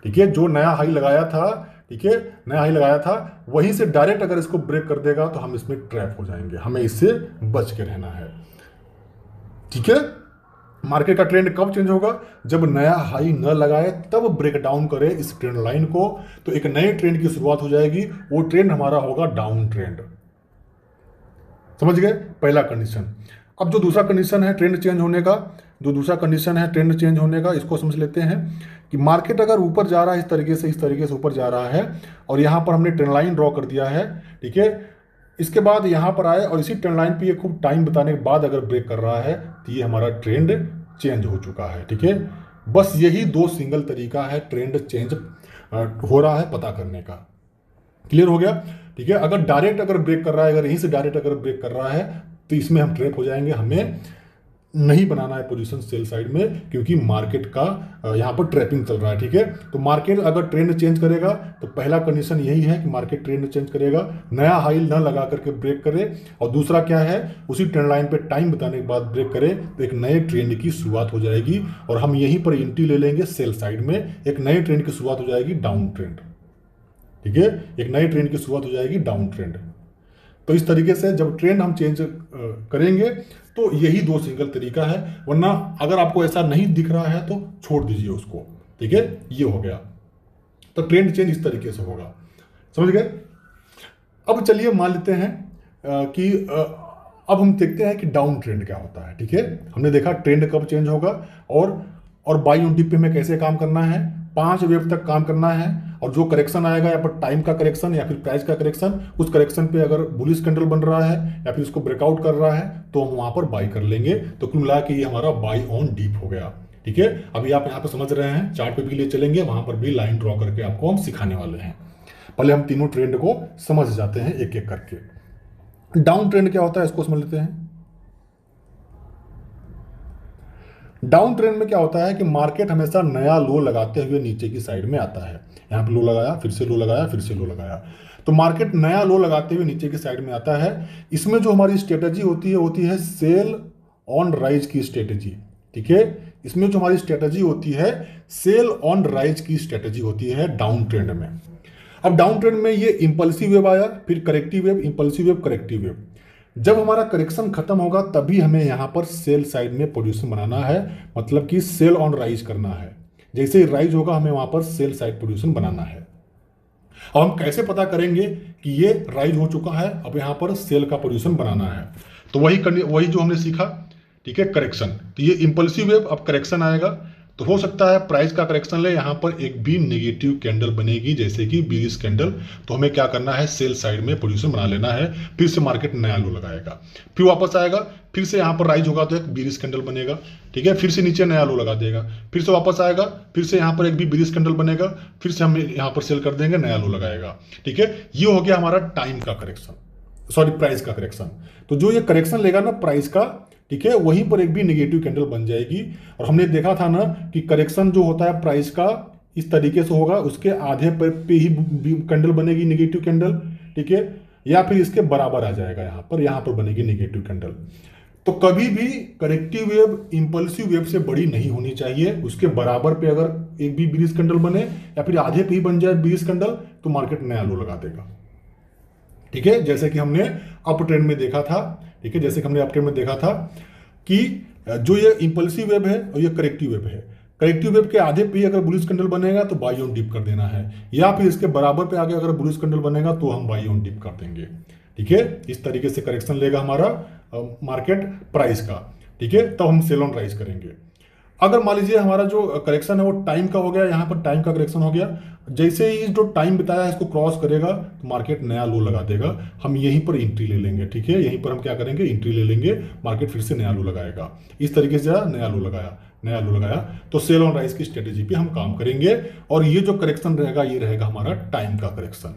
ठीक है, जो नया हाई लगाया था, ठीक है, नया हाई लगाया था वहीं से डायरेक्ट अगर इसको ब्रेक कर देगा तो हम इसमें ट्रैप हो जाएंगे, हमें इससे बच के रहना है। ठीक है, मार्केट का ट्रेंड कब चेंज होगा? जब नया हाई न लगाए तब ब्रेक डाउन करे इस ट्रेंड लाइन को, तो एक नए ट्रेंड की शुरुआत हो जाएगी। वो ट्रेंड हमारा होगा डाउन ट्रेंड। समझ गए? पहला कंडीशन। अब जो दूसरा कंडीशन है ट्रेंड चेंज होने का, जो दूसरा कंडीशन है ट्रेंड चेंज होने का, इसको समझ लेते हैं कि मार्केट अगर ऊपर जा रहा है इस तरीके से ऊपर जा रहा है और यहाँ पर हमने ट्रेंड लाइन ड्रॉ कर दिया है, ठीक है, इसके बाद यहाँ पर आए और इसी ट्रेंड लाइन पे ये खूब टाइम बताने के बाद अगर ब्रेक कर रहा है तो ये हमारा ट्रेंड चेंज हो चुका है। ठीक है, बस यही दो सिंगल तरीका है ट्रेंड चेंज हो रहा है पता करने का। क्लियर हो गया? ठीक है, अगर डायरेक्ट अगर ब्रेक कर रहा है, अगर यहीं से डायरेक्ट अगर ब्रेक कर रहा है तो इसमें हम ट्रैप हो जाएंगे, हमें नहीं बनाना है पोजीशन सेल साइड में, क्योंकि मार्केट का यहाँ पर ट्रैपिंग चल रहा है। ठीक है, तो मार्केट अगर ट्रेंड चेंज करेगा तो पहला कंडीशन यही है कि मार्केट ट्रेंड चेंज करेगा, नया हाई न लगा करके ब्रेक करे, और दूसरा क्या है, उसी ट्रेंड लाइन पे टाइम बताने के बाद ब्रेक करे तो एक नए ट्रेंड की शुरुआत हो जाएगी और हम यहीं पर एंट्री ले लेंगे सेल साइड में, एक नए ट्रेंड की शुरुआत हो जाएगी डाउन ट्रेंड। ठीक है, एक नए ट्रेंड की शुरुआत हो जाएगी डाउन ट्रेंड। तो इस तरीके से जब ट्रेंड हम चेंज करेंगे तो यही दो सिंगल तरीका है, वरना अगर आपको ऐसा नहीं दिख रहा है तो छोड़ दीजिए उसको। ठीक है, ये हो गया। तो ट्रेंड चेंज इस तरीके से होगा। समझ गए? अब चलिए मान लेते हैं कि अब हम देखते हैं कि डाउन ट्रेंड क्या होता है। ठीक है, हमने देखा ट्रेंड कब चेंज होगा और बाई ऑन डिप पे में कैसे काम करना है, 5 वेव तक काम करना है, और जो करेक्शन आएगा या फिर टाइम का करेक्शन या फिर प्राइस का करेक्शन, उस करेक्शन पे अगर बुलिश कैंडल बन रहा है या फिर उसको ब्रेकआउट कर रहा है तो हम वहां पर बाई कर लेंगे। तो कुल मिला के ये हमारा बाई ऑन डीप हो गया। ठीक है, अभी आप यहाँ पे समझ रहे हैं, चार्ट पे भी ले चलेंगे, वहां पर भी लाइन ड्रॉ करके आपको हम सिखाने वाले हैं। पहले हम तीनों ट्रेंड को समझ जाते हैं एक एक करके। डाउन ट्रेंड क्या होता है इसको समझ लेते हैं। डाउन ट्रेंड में क्या होता है कि मार्केट हमेशा नया लो लगाते हुए नीचे की साइड में आता है। यहाँ पे लो लगाया, फिर से लो लगाया, फिर से लो लगाया, तो मार्केट नया लो लगाते हुए नीचे की साइड में आता है। इसमें जो हमारी स्ट्रेटजी होती है सेल ऑन राइज की स्ट्रेटजी। ठीक है, इसमें जो हमारी स्ट्रेटजी होती है सेल ऑन राइज की स्ट्रेटजी होती है डाउन ट्रेंड में। अब डाउन ट्रेंड में ये इंपल्सिव वेव आया, फिर corrective wave, impulsive wave, corrective wave. जब हमारा करेक्शन खत्म होगा तभी हमें यहां पर सेल साइड में पोजीशन बनाना है, मतलब कि सेल ऑन राइज करना है। जैसे ही राइज होगा हमें वहां पर सेल साइड पोजीशन बनाना है। अब हम कैसे पता करेंगे कि ये राइज हो चुका है, अब यहां पर सेल का पोजीशन बनाना है? तो वही जो हमने सीखा। ठीक है, करेक्शन, तो ये इंपल्सिव वेव, अब करेक्शन आएगा तो हो सकता है प्राइस का करेक्शन ले, यहां पर एक भी नेगेटिव कैंडल बनेगी जैसे कि बीरिश कैंडल, तो हमें क्या करना है, सेल साइड में पोजीशन बना लेना है। फिर से मार्केट नया लो लगाएगा, फिर वापस आएगा, फिर से यहां पर राइज होगा तो एक बीरिश कैंडल बनेगा। ठीक है, फिर से नीचे नया लो लगा देगा, फिर से वापस आएगा, फिर से यहां पर एक भी बीरिश कैंडल बनेगा, फिर से हम यहां पर सेल कर देंगे, नया लो लगाएगा। ठीक है, ये हो गया हमारा टाइम का करेक्शन, सॉरी प्राइस का करेक्शन। तो जो ये करेक्शन लेगा ना प्राइस का, ठीक है, वहीं पर एक भी नेगेटिव कैंडल बन जाएगी। और हमने देखा था ना कि करेक्शन जो होता है प्राइस का इस तरीके से होगा, उसके आधे पे ही कैंडल बनेगी नेगेटिव कैंडल। ठीक है, या फिर इसके बराबर आ जाएगा, यहां पर बनेगी नेगेटिव कैंडल। तो कभी भी करेक्टिव वेव इंपल्सिव वेव से बड़ी नहीं होनी चाहिए। उसके बराबर पे अगर एक भी बीरिश कैंडल बने या फिर आधे पे ही बन जाए बीरिश कैंडल तो मार्केट नया लो लगा देगा। ठीक है, जैसे कि हमने अप ट्रेंड में देखा था। ठीक है, जैसे कि हमने अप ट्रेंड में देखा था कि जो ये इंपल्सिव वेव है और ये करेक्टिव वेव है, करेक्टिव वेव के आधे पे अगर बुलिश कैंडल बनेगा तो बाई ऑन डिप कर देना है, या फिर इसके बराबर पे आगे अगर बुलिश कैंडल बनेगा तो हम बाई ऑन डिप कर देंगे। ठीक है, इस तरीके से करेक्शन लेगा हमारा मार्केट प्राइस का। ठीक है, तब हम सेल ऑन राइज करेंगे। अगर मान लीजिए हमारा जो करेक्शन है वो टाइम का हो गया, यहाँ पर टाइम का करेक्शन हो गया, जैसे ही जो टाइम बताया है इसको क्रॉस करेगा तो मार्केट नया लो लगा देगा, हम यहीं पर एंट्री ले लेंगे। ठीक है, यहीं पर हम क्या करेंगे, एंट्री ले लेंगे, मार्केट फिर से नया लो लगाएगा। इस तरीके से नया लो लगाया, नया लो लगाया, तो सेल ऑन राइज की स्ट्रेटेजी पे हम काम करेंगे। और ये जो करेक्शन रहेगा ये रहेगा हमारा टाइम का करेक्शन।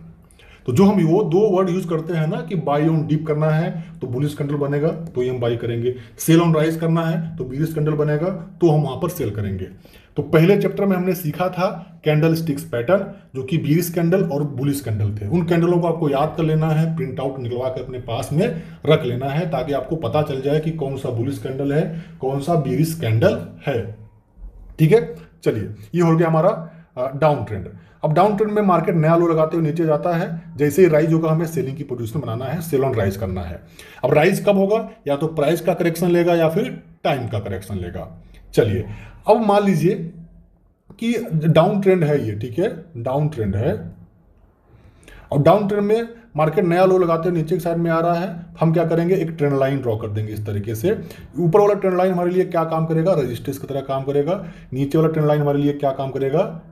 तो जो हम वो दो वर्ड यूज करते हैं ना कि बाई ऑन डीप करना है तो बुलिश कैंडल बनेगा तो ये हम बाई करेंगे, सेल ऑन राइज करना है तो बीरिश कैंडल बनेगा तो हम वहां पर सेल करेंगे। तो पहले चैप्टर में हमने सीखा था कैंडल स्टिक्स पैटर्न, जो कि बीरिश कैंडल और बुलिश कैंडल थे। उन कैंडलों को आपको याद कर लेना है, प्रिंट आउट निकलवा कर अपने पास में रख लेना है, ताकि आपको पता चल जाए कि कौन सा बुलिश कैंडल है, कौन सा बीरिश कैंडल है। ठीक है, चलिए ये हो गया हमारा डाउन ट्रेंड। अब डाउन ट्रेंड में मार्केट नया लो लगाते हुए नीचे जाता है, जैसे ही राइज होगा हमें सेलिंग की पोजीशन बनाना है, सेल ऑन राइज करना है। अब राइज कब होगा, या तो प्राइस का करेक्शन लेगा या फिर टाइम का करेक्शन लेगा। चलिए अब मान लीजिए कि डाउन ट्रेंड है ये, ठीक है, डाउन ट्रेंड है। और डाउन ट्रेंड में मार्केट नया लो लगाते हुए नीचे की साइड में आ रहा है, हम क्या करेंगे, एक ट्रेंड लाइन ड्रॉ कर देंगे इस तरीके से। ऊपर वाला ट्रेंड लाइन हमारे लिए क्या काम करेगा, रेजिस्टेंस की तरह काम करेगा। नीचे वाला ट्रेंड लाइन हमारे लिए क्या काम करेगा,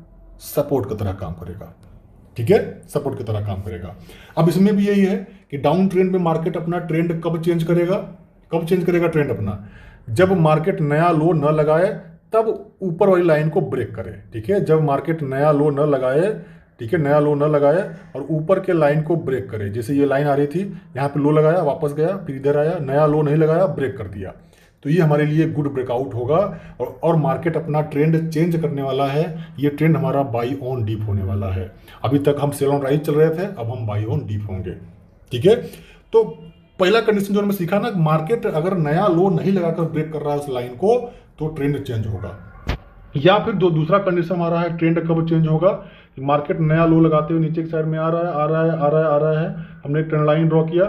सपोर्ट की तरह काम करेगा। ठीक है, सपोर्ट की तरह काम करेगा। अब इसमें भी यही है कि डाउन ट्रेंड में मार्केट अपना ट्रेंड कब चेंज करेगा, कब चेंज करेगा ट्रेंड अपना, जब मार्केट नया लो न लगाए तब ऊपर वाली लाइन को ब्रेक करे। ठीक है, जब मार्केट नया लो न लगाए, ठीक है, नया लो न लगाए और ऊपर के लाइन को ब्रेक करे। जैसे ये लाइन आ रही थी, यहाँ पे लो लगाया, वापस गया, फिर इधर आया, नया लो नहीं लगाया, ब्रेक कर दिया, तो ये हमारे लिए गुड ब्रेकआउट होगा और मार्केट अपना ट्रेंड चेंज करने वाला है। ये ट्रेंड हमारा बाई ऑन डीप होने वाला है। अभी तक हम सेल ऑन राइज चल रहे थे, अब हम बाई ऑन डीप होंगे। ठीक है, तो पहला कंडीशन जो हमने सीखा ना, मार्केट अगर नया लो नहीं लगाकर ब्रेक कर रहा है उस लाइन को तो ट्रेंड चेंज होगा। या फिर दूसरा कंडीशन हमारा है, ट्रेंड कब चेंज होगा, मार्केट नया लो लगाते हुए नीचे की साइड में आ रहा है, आ रहा है, आ रहा है, आ रहा है, हमने एक ट्रेंड लाइन ड्रॉ किया।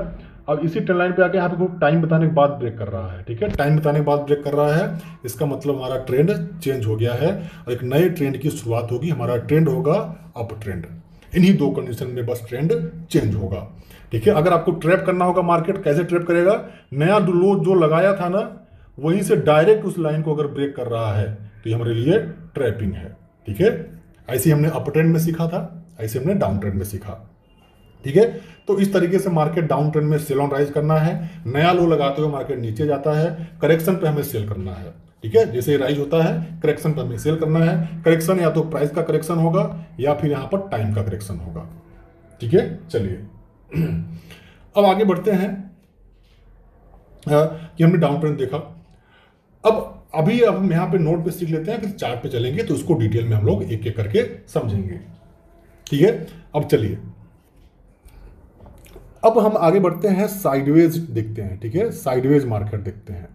अब इसी ट्रेंड लाइन पे आके यहाँ पे टाइम बताने के बाद ब्रेक कर रहा है। ठीक है, टाइम बताने के बाद ब्रेक कर रहा है, इसका मतलब हमारा ट्रेंड चेंज हो गया है और एक नए ट्रेंड की शुरुआत होगी। हमारा ट्रेंड होगा अप ट्रेंड। इन्हीं दो कंडीशन में बस ट्रेंड चेंज होगा। ठीक है, अगर आपको ट्रैप करना होगा, मार्केट कैसे ट्रैप करेगा, नया लो जो लगाया था ना वहीं से डायरेक्ट उस लाइन को अगर ब्रेक कर रहा है तो ये हमारे लिए ट्रैपिंग है। ठीक है, ऐसे हमने अप ट्रेंड में सीखा था, ऐसे हमने डाउन ट्रेंड में सीखा। ठीक है, तो इस तरीके से मार्केट डाउन ट्रेंड में सेल ऑन राइज करना है, नया लो लगाते हुए मार्केट नीचे जाता है, करेक्शन पे हमें सेल करना है। ठीक है, जैसे राइज होता है करेक्शन पे हमें सेल करना है। करेक्शन या तो प्राइस का करेक्शन होगा या फिर यहाँ पर टाइम का करेक्शन होगा। ठीक है, चलिए अब आगे बढ़ते हैं कि हमने डाउन ट्रेंड देखा। अब हम यहाँ पे नोट पे सीख लेते हैं, फिर चार्ट पे चलेंगे तो उसको डिटेल में हम लोग एक एक करके समझेंगे। ठीक है, अब चलिए अब हम आगे बढ़ते हैं, साइडवेज देखते हैं। ठीक है, साइडवेज मार्केट देखते हैं।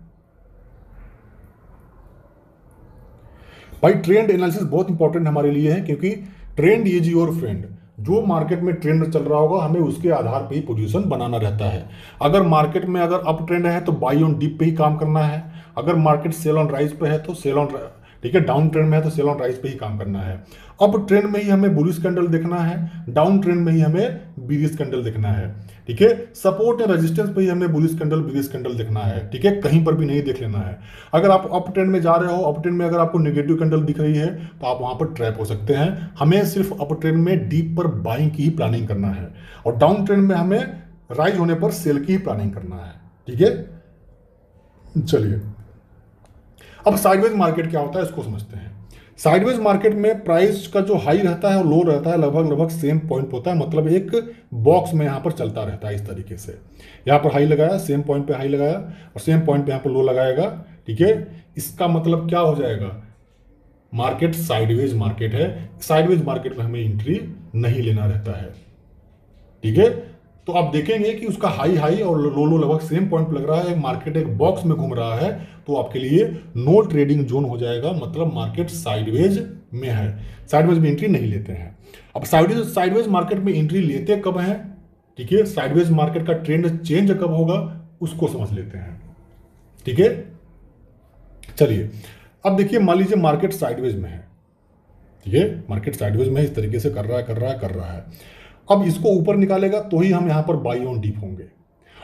भाई ट्रेंड एनालिसिस बहुत इंपॉर्टेंट हमारे लिए है, क्योंकि ट्रेंड इज योर फ्रेंड। जो मार्केट में ट्रेंड चल रहा होगा हमें उसके आधार पे ही पोजीशन बनाना रहता है। अगर मार्केट में अगर अप ट्रेंड है तो बाई ऑन डीप पे ही काम करना है। अगर मार्केट सेल ऑन राइज पे है तो सेल ऑन, ठीक है, डाउन ट्रेंड में है तो सेल ऑन राइज पे ही काम करना है। अप ट्रेंड में ही हमें बुलिश कैंडल देखना है, डाउन ट्रेंड में ही हमें बीरिश कैंडल देखना है। ठीक है, सपोर्ट या रेजिस्टेंस पे ही हमें बुलिश कैंडल बीरिश कैंडल देखना है। ठीक है, कहीं पर भी नहीं देख लेना है। अगर आप अप ट्रेंड में जा रहे हो, अप ट्रेंड में अगर आपको नेगेटिव कैंडल दिख रही है तो आप वहां पर ट्रैप हो सकते हैं। हमें सिर्फ अप ट्रेंड में डीप पर बाइंग की ही प्लानिंग करना है और डाउन ट्रेंड में हमें राइज होने पर सेल की ही प्लानिंग करना है। ठीक है, चलिए अब साइडवेज मार्केट क्या होता है इसको समझते हैं। साइडवेज मार्केट में प्राइस का जो हाई रहता है और लो रहता है लगभग सेम पॉइंट होता है, मतलब एक बॉक्स में यहाँ पर चलता रहता है इस तरीके से। यहाँ पर हाई लगाया, सेम पॉइंट पे हाई लगाया और सेम पॉइंट पे यहाँ पर लो लगाएगा। ठीक है, इसका मतलब क्या हो जाएगा, मार्केट साइडवेज मार्केट है। साइडवेज मार्केट में हमें एंट्री नहीं लेना रहता है। ठीक है, तो आप देखेंगे कि उसका हाई हाई और लो लो लगभग सेम पॉइंट पर लग रहा है, मार्केट एक बॉक्स में घूम रहा है, तो आपके लिए नो ट्रेडिंग जोन हो जाएगा, मतलब मार्केट साइडवेज में है। साइडवेज में एंट्री नहीं लेते हैं। अब साइडवेज मार्केट में एंट्री लेते कब हैं, ठीक है, साइडवेज मार्केट का ट्रेंड चेंज कब होगा उसको समझ लेते हैं। ठीक है, चलिए अब देखिए, मान लीजिए मार्केट साइडवेज में है। ठीक है, मार्केट साइडवेज में इस तरीके से कर रहा है। अब इसको ऊपर निकालेगा तो ही हम यहां पर बाई ऑन डीप होंगे।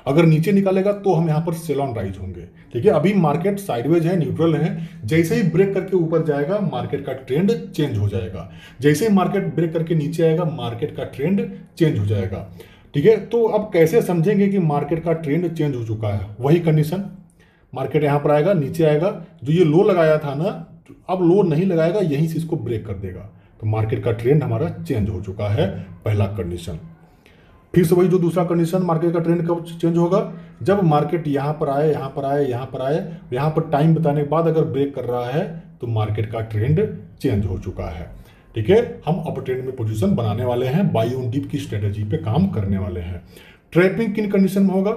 अगर नीचे निकालेगा तो हम यहाँ पर सेल ऑन राइज होंगे। ठीक है, अभी मार्केट साइडवेज है, न्यूट्रल है। जैसे ही ब्रेक करके ऊपर जाएगा मार्केट का ट्रेंड चेंज हो जाएगा, जैसे ही मार्केट ब्रेक करके नीचे आएगा मार्केट का ट्रेंड चेंज हो जाएगा। ठीक है, तो अब कैसे समझेंगे कि मार्केट का ट्रेंड चेंज हो चुका है? वही कंडीशन, मार्केट यहाँ पर आएगा, नीचे आएगा, जो ये लो लगाया था ना, अब लो नहीं लगाएगा, यहीं से इसको ब्रेक कर देगा, तो मार्केट का ट्रेंड हमारा चेंज हो चुका है, पहला कंडीशन। फिर से वही जो दूसरा कंडीशन, मार्केट का ट्रेंड कब चेंज होगा? जब मार्केट यहाँ पर आए, यहाँ पर आए, यहाँ पर आए, यहाँ पर टाइम बताने के बाद अगर ब्रेक कर रहा है तो मार्केट का ट्रेंड चेंज हो चुका है। ठीक है, हम अप ट्रेंड में पोजीशन बनाने वाले हैं, बाई ऑन डिप की स्ट्रेटेजी पे काम करने वाले हैं। ट्रैपिंग किन कंडीशन में होगा?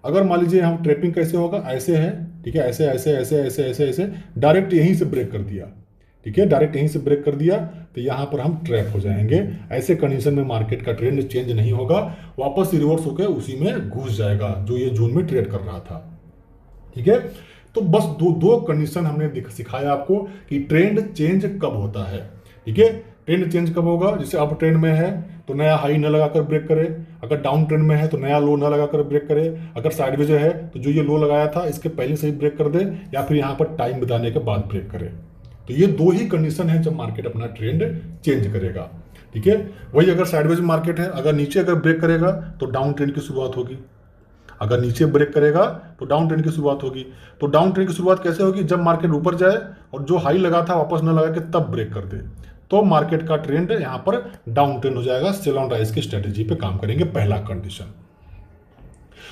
अगर मान लीजिए हम ट्रैपिंग कैसे होगा, ऐसे है, ठीक है, ऐसे ऐसे ऐसे ऐसे ऐसे ऐसे डायरेक्ट यहीं से ब्रेक कर दिया, ठीक है, डायरेक्ट यहीं से ब्रेक कर दिया, तो यहाँ पर हम ट्रैप हो जाएंगे। ऐसे कंडीशन में मार्केट का ट्रेंड चेंज नहीं होगा, वापस रिवर्स होकर उसी में घुस जाएगा जो ये जून में ट्रेड कर रहा था। ठीक है, तो बस दो कंडीशन हमने सिखाया आपको कि ट्रेंड चेंज कब होता है। ठीक है, ट्रेंड चेंज कब होगा? जैसे अप ट्रेंड में है तो नया हाई न लगाकर ब्रेक करे, अगर डाउन ट्रेंड में है तो नया लो न लगाकर ब्रेक करे, अगर साइडवेज है तो जो ये लो लगाया था इसके पहले से ही ब्रेक कर दे, या फिर यहाँ पर टाइम बताने के बाद ब्रेक करे। तो ये दो ही कंडीशन है जब मार्केट अपना ट्रेंड चेंज करेगा। ठीक है, वही अगर साइडवेज मार्केट है, अगर नीचे अगर ब्रेक करेगा तो डाउन ट्रेंड की शुरुआत होगी, अगर नीचे ब्रेक करेगा तो डाउन ट्रेंड की शुरुआत होगी। तो डाउन ट्रेंड की शुरुआत कैसे होगी? जब मार्केट ऊपर जाए और जो हाई लगा था वापस न लगा के तब ब्रेक कर दे, तो मार्केट का ट्रेंड यहाँ पर डाउन ट्रेंड हो जाएगा, सेल ऑन राइज की स्ट्रेटेजी पे काम करेंगे, पहला कंडीशन।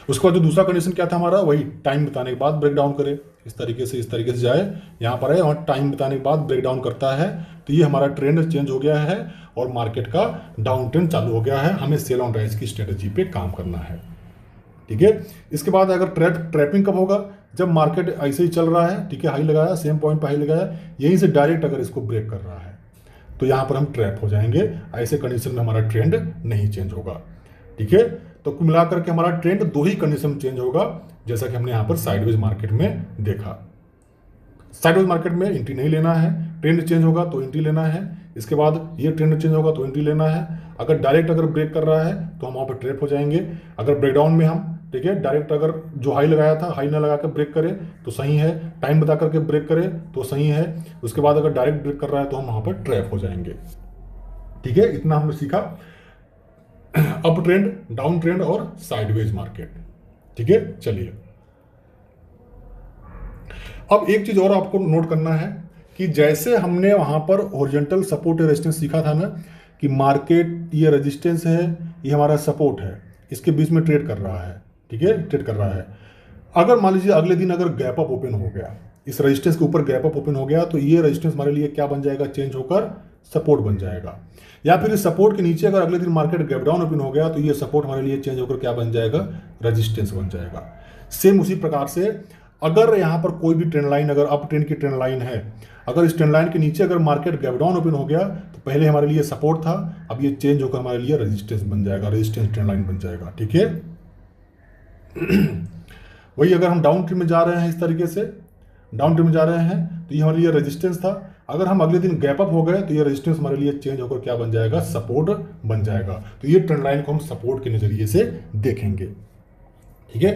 उसके बाद जो दूसरा कंडीशन क्या था हमारा, वही टाइम बताने के बाद ब्रेक डाउन करे, इस तरीके से जाए, यहाँ पर है और टाइम बताने के बाद ब्रेक डाउन करता है, तो ये हमारा ट्रेंड चेंज हो गया है और मार्केट का डाउन ट्रेंड चालू हो गया है, हमें सेल ऑन राइज की स्ट्रेटेजी पे काम करना है। ठीक है, इसके बाद अगर ट्रैपिंग कब होगा? जब मार्केट ऐसे ही चल रहा है, ठीक है, हाई लगाया, सेम पॉइंट पर हाई लगाया, यहीं से डायरेक्ट अगर इसको ब्रेक कर रहा है तो यहाँ पर हम ट्रैप हो जाएंगे, ऐसे कंडीशन में हमारा ट्रेंड नहीं चेंज होगा। ठीक है, तो कुल मिलाकर के हमारा ट्रेंड दो ही कंडीशन में चेंज होगा, जैसा कि हमने यहाँ पर साइडवेज मार्केट में देखा। साइडवेज मार्केट में एंट्री नहीं लेना है, ट्रेंड चेंज होगा तो एंट्री लेना है, इसके बाद ये ट्रेंड चेंज होगा तो एंट्री लेना है। अगर डायरेक्ट अगर ब्रेक कर रहा है तो हम वहाँ पर ट्रैप हो जाएंगे। अगर ब्रेकडाउन में हम, ठीक है, डायरेक्ट अगर जो हाई लगाया था हाई ना लगा कर ब्रेक करे तो सही है, टाइम बता करके ब्रेक करे तो सही है, उसके बाद अगर डायरेक्ट ब्रेक कर रहा है तो हम वहाँ पर ट्रैप हो जाएंगे। ठीक है, इतना हमने सीखा अप ट्रेंड, डाउन ट्रेंड और साइडवेज मार्केट। ठीक है, चलिए अब एक चीज और आपको नोट करना है कि जैसे हमने वहां पर हॉरिजॉन्टल सपोर्ट रेजिस्टेंस सीखा था ना, कि मार्केट ये रेजिस्टेंस है, ये हमारा सपोर्ट है, इसके बीच में ट्रेड कर रहा है। ठीक है, ट्रेड कर रहा है। अगर मान लीजिए अगले दिन अगर गैप अप ओपन हो गया, इस रेजिस्टेंस के ऊपर गैप अप ओपन हो गया, तो ये रेजिस्टेंस हमारे लिए क्या बन जाएगा? चेंज होकर सपोर्ट बन जाएगा। या फिर इस सपोर्ट के नीचे अगर अगले दिन मार्केट गैप डाउन ओपन हो गया तो ये सपोर्ट हमारे लिए चेंज होकर क्या बन जाएगा? रेजिस्टेंस बन जाएगा। सेम उसी प्रकार से अगर यहाँ पर कोई भी ट्रेंड लाइन, अगर अप ट्रेंड की ट्रेंड लाइन है, अगर इस ट्रेंड लाइन के नीचे अगर मार्केट गैप डाउन ओपन हो गया तो पहले हमारे लिए सपोर्ट था, अब ये चेंज होकर हमारे लिए रेजिस्टेंस बन जाएगा, रेजिस्टेंस ट्रेंड लाइन बन जाएगा। ठीक है, वही अगर हम डाउन ट्रेंड में जा रहे हैं, इस तरीके से डाउन ट्रेंड में जा रहे हैं तो ये हमारे लिए रेजिस्टेंस था, अगर हम अगले दिन गैप अप हो गए तो ये रेजिस्टेंस हमारे लिए चेंज होकर क्या बन जाएगा? सपोर्ट बन जाएगा। तो ये ट्रेंड लाइन को हम सपोर्ट के नजरिए से देखेंगे। ठीक है,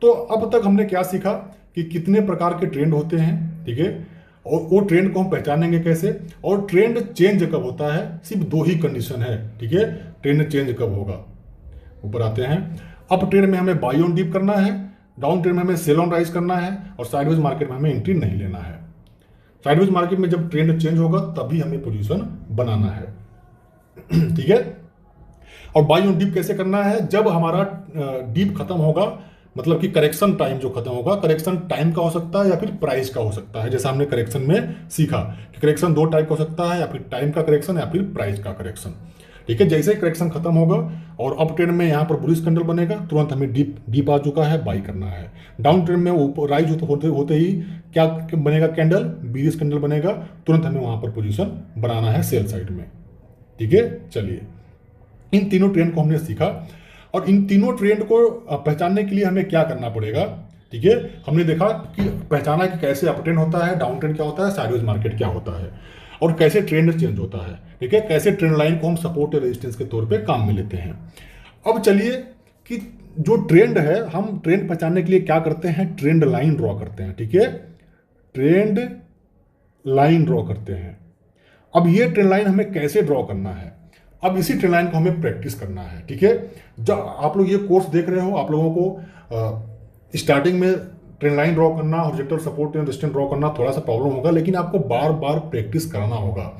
तो अब तक हमने क्या सीखा कि कितने प्रकार के ट्रेंड होते हैं। ठीक है, और वो ट्रेंड को हम पहचानेंगे कैसे, और ट्रेंड चेंज कब होता है? सिर्फ दो ही कंडीशन है। ठीक है, ट्रेंड चेंज कब होगा? ऊपर आते हैं। अप ट्रेंड में हमें बाई ऑन डिप करना है, डाउन ट्रेंड में हमें सेल ऑन राइज करना है, और साइडवेज मार्केट में हमें एंट्री नहीं लेना है। साइडवेज मार्केट में जब ट्रेंड चेंज होगा तभी हमें पोजीशन बनाना है। ठीक है, और बाई ऑन डिप कैसे करना है? जब हमारा डिप खत्म होगा, मतलब कि करेक्शन टाइम जो खत्म होगा, करेक्शन टाइम का हो सकता है या फिर प्राइस का हो सकता है। जैसा हमने करेक्शन में सीखा कि करेक्शन दो टाइप का हो सकता है, या फिर टाइम का करेक्शन या फिर प्राइस का करेक्शन। ठीक है, जैसे ही करेक्शन खत्म होगा और अप ट्रेंड में यहाँ पर बुलिश कैंडल बनेगा, तुरंत हमें डीप आ चुका है, बाई करना है। डाउन ट्रेंड में ऊपर राइज होते ही क्या बनेगा? कैंडल, बीरिश कैंडल बनेगा, तुरंत हमें वहाँ पर पोजीशन बनाना है सेल साइड में। ठीक है, चलिए इन तीनों ट्रेंड को हमने सीखा, और इन तीनों ट्रेंड को पहचानने के लिए हमें क्या करना पड़ेगा? ठीक है, हमने देखा कि पहचाना कि कैसे अप ट्रेंड होता है, डाउन ट्रेंड क्या होता है, साइडवेज मार्केट क्या होता है, और कैसे ट्रेंड चेंज होता है। ठीक है, कैसे ट्रेंड लाइन को हम सपोर्ट या रेजिस्टेंस के तौर पे काम में लेते हैं। अब चलिए कि जो ट्रेंड है, हम ट्रेंड पहचानने के लिए क्या करते हैं, ट्रेंड लाइन ड्रॉ करते हैं, ठीक है, ट्रेंड लाइन ड्रॉ करते हैं। अब ये ट्रेंड लाइन हमें कैसे ड्रॉ करना है, अब इसी ट्रेंड लाइन को हमें प्रैक्टिस करना है, ठीक है। जब आप लोग ये कोर्स देख रहे हो, आप लोगों को स्टार्टिंग में ट्रेंड लाइन ड्रॉ करना, horizontal support and resistance draw करना थोड़ा सा प्रॉब्लम होगा, लेकिन आपको बार बार प्रैक्टिस कराना होगा।